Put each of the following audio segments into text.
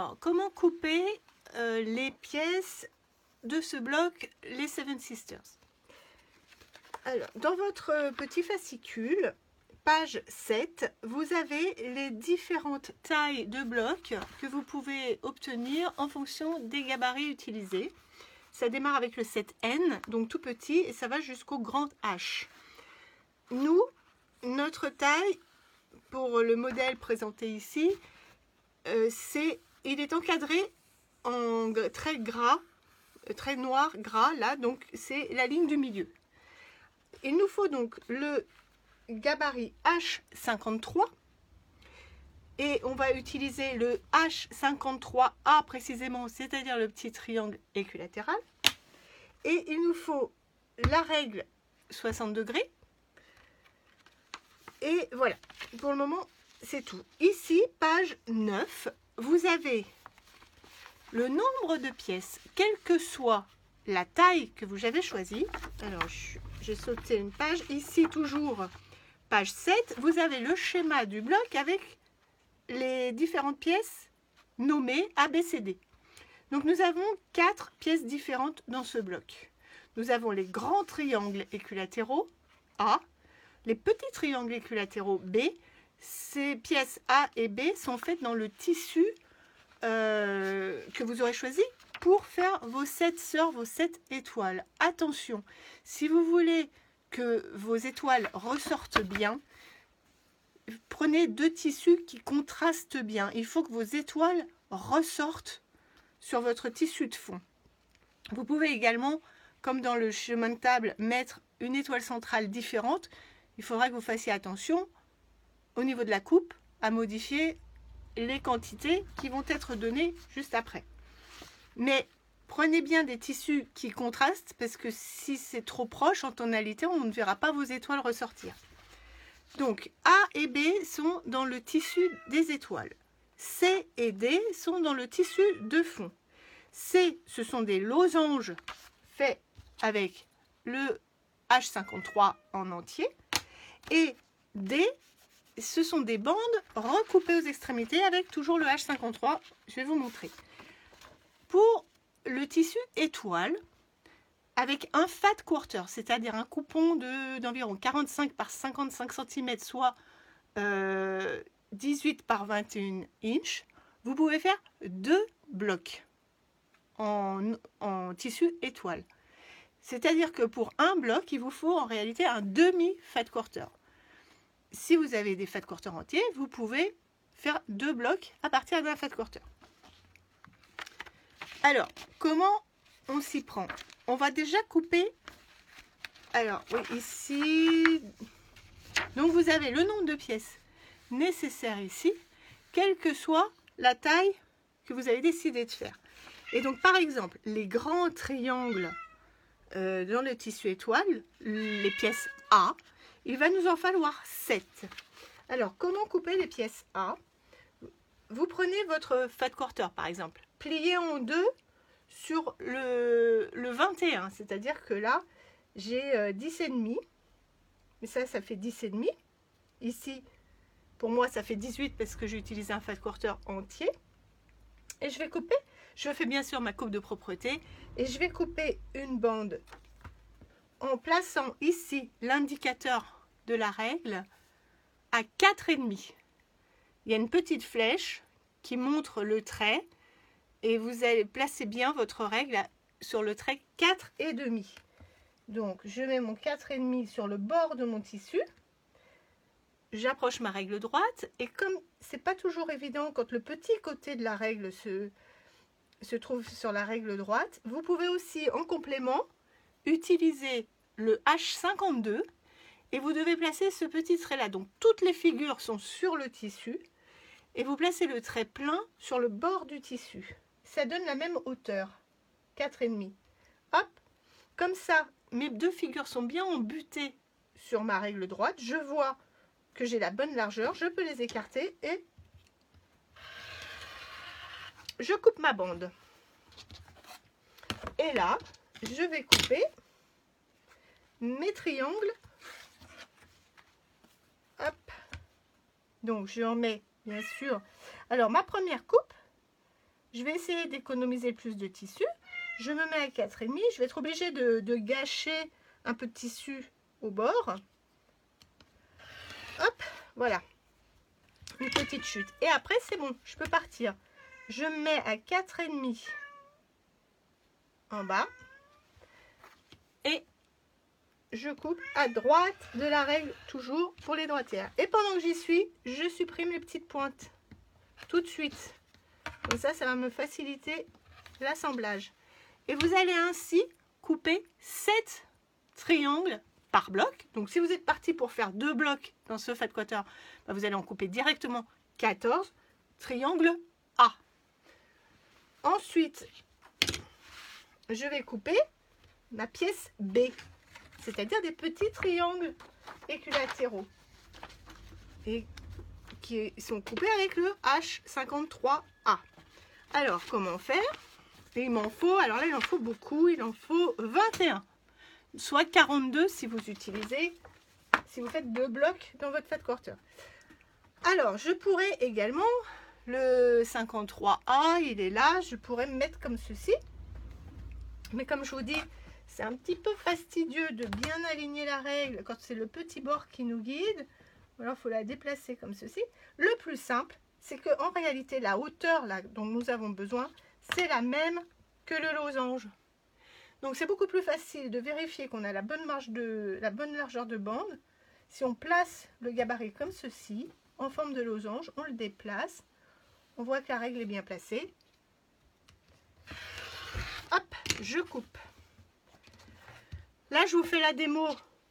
Alors, comment couper les pièces de ce bloc, les Seven Sisters? Alors, dans votre petit fascicule, page 7, vous avez les différentes tailles de blocs que vous pouvez obtenir en fonction des gabarits utilisés. Ça démarre avec le 7N, donc tout petit, et ça va jusqu'au grand H. Nous, notre taille, pour le modèle présenté ici, il est encadré en trait gras, trait noir gras, là, donc c'est la ligne du milieu. Il nous faut donc le gabarit H53 et on va utiliser le H53A précisément, c'est-à-dire le petit triangle équilatéral. Et il nous faut la règle 60 degrés. Et voilà, pour le moment, c'est tout. Ici, page 9, vous avez le nombre de pièces, quelle que soit la taille que vous avez choisie. Alors, j'ai sauté une page. Ici, toujours, page 7, vous avez le schéma du bloc avec les différentes pièces nommées A, B, C, D. Donc, nous avons 4 pièces différentes dans ce bloc. Nous avons les grands triangles équilatéraux A, les petits triangles équilatéraux B. Ces pièces A et B sont faites dans le tissu que vous aurez choisi pour faire vos 7 sœurs, vos 7 étoiles. Attention, si vous voulez que vos étoiles ressortent bien, prenez 2 tissus qui contrastent bien. Il faut que vos étoiles ressortent sur votre tissu de fond. Vous pouvez également, comme dans le chemin de table, mettre une étoile centrale différente. Il faudra que vous fassiez attention au niveau de la coupe à modifier les quantités qui vont être données juste après. Mais prenez bien des tissus qui contrastent parce que si c'est trop proche en tonalité, on ne verra pas vos étoiles ressortir. Donc A et B sont dans le tissu des étoiles. C et D sont dans le tissu de fond. C, ce sont des losanges faits avec le H53 en entier. Et D, ce sont des bandes recoupées aux extrémités avec toujours le H53. Je vais vous montrer. Pour le tissu étoile, avec un fat quarter, c'est-à-dire un coupon d'environ 45 par 55 cm, soit 18 par 21 inches, vous pouvez faire 2 blocs en tissu étoile. C'est-à-dire que pour un bloc, il vous faut en réalité un demi-fat quarter. Si vous avez des fat quarters entiers, vous pouvez faire 2 blocs à partir d'un fat quarter. Alors, comment on s'y prend? On va déjà couper. Alors, oui, ici. Donc, vous avez le nombre de pièces nécessaires ici, quelle que soit la taille que vous avez décidé de faire. Et donc, par exemple, les grands triangles dans le tissu étoile, les pièces A, il va nous en falloir 7. Alors, comment couper les pièces A? Vous prenez votre fat quarter, par exemple, plié en 2 sur le 21, c'est-à-dire que là, j'ai 10,5. Mais ça fait 10,5. Ici, pour moi, ça fait 18 parce que j'ai utilisé un fat quarter entier. Et je vais couper. Je fais bien sûr ma coupe de propreté et je vais couper une bande en plaçant ici l'indicateur de la règle à 4,5. Il y a une petite flèche qui montre le trait et vous allez placer bien votre règle sur le trait 4,5. Donc je mets mon 4,5 sur le bord de mon tissu. J'approche ma règle droite et comme c'est pas toujours évident quand le petit côté de la règle se trouve sur la règle droite, vous pouvez aussi en complément utiliser le H52 et vous devez placer ce petit trait là. Donc toutes les figures sont sur le tissu et vous placez le trait plein sur le bord du tissu. Ça donne la même hauteur, 4,5. Hop, comme ça, mes 2 figures sont bien embutées sur ma règle droite. Je vois que j'ai la bonne largeur, je peux les écarter et je coupe ma bande. Et là, je vais couper mes triangles. Hop. Donc, je en mets, bien sûr. Alors, ma première coupe, je vais essayer d'économiser le plus de tissu. Je me mets à 4,5. Je vais être obligée de gâcher un peu de tissu au bord. Hop, voilà. Une petite chute. Et après, c'est bon, je peux partir. Je me mets à 4,5 en bas. Et je coupe à droite de la règle, toujours pour les droitières. Et pendant que j'y suis, je supprime les petites pointes. Tout de suite. Comme ça, ça va me faciliter l'assemblage. Et vous allez ainsi couper 7 triangles par bloc. Donc si vous êtes parti pour faire 2 blocs dans ce fat quarter, bah, vous allez en couper directement 14 triangles A. Ensuite, je vais couper ma pièce B, c'est-à-dire des petits triangles équilatéraux et qui sont coupés avec le H53A. Alors, comment faire? Et il m'en faut, alors là, il en faut beaucoup, il en faut 21, soit 42 si vous utilisez, si vous faites 2 blocs dans votre fat quarter. Alors, je pourrais également, le 53A, il est là, je pourrais me mettre comme ceci. Mais comme je vous dis, c'est un petit peu fastidieux de bien aligner la règle quand c'est le petit bord qui nous guide. Alors, il faut la déplacer comme ceci. Le plus simple, c'est qu'en réalité, la hauteur là, dont nous avons besoin, c'est la même que le losange. Donc, c'est beaucoup plus facile de vérifier qu'on a la bonne largeur de bande. Si on place le gabarit comme ceci, en forme de losange, on le déplace. On voit que la règle est bien placée. Hop, je coupe. Là, je vous fais la démo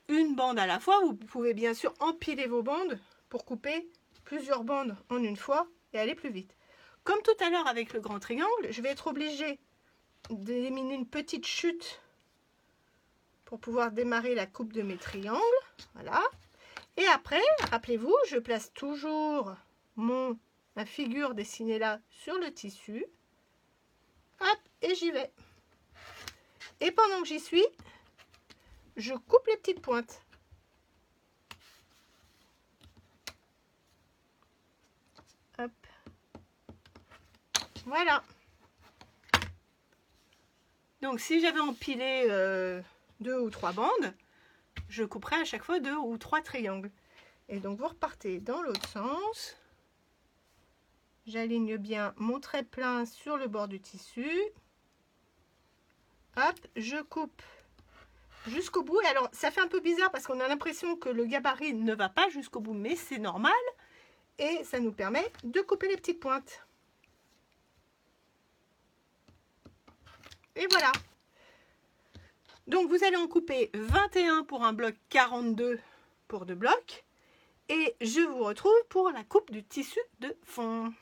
une bande à la fois. Vous pouvez bien sûr empiler vos bandes pour couper plusieurs bandes en une fois et aller plus vite. Comme tout à l'heure avec le grand triangle, je vais être obligée d'éliminer une petite chute pour pouvoir démarrer la coupe de mes triangles. Voilà. Et après, rappelez-vous, je place toujours ma figure dessinée là sur le tissu. Hop, et j'y vais. Et pendant que j'y suis, je coupe les petites pointes. Hop. Voilà. Donc si j'avais empilé 2 ou 3 bandes, je couperai à chaque fois 2 ou 3 triangles. Et donc vous repartez dans l'autre sens. J'aligne bien mon trait plein sur le bord du tissu. Hop, je coupe jusqu'au bout. Et alors, ça fait un peu bizarre parce qu'on a l'impression que le gabarit ne va pas jusqu'au bout, mais c'est normal. Et ça nous permet de couper les petites pointes. Et voilà. Donc, vous allez en couper 21 pour un bloc, 42 pour 2 blocs. Et je vous retrouve pour la coupe du tissu de fond.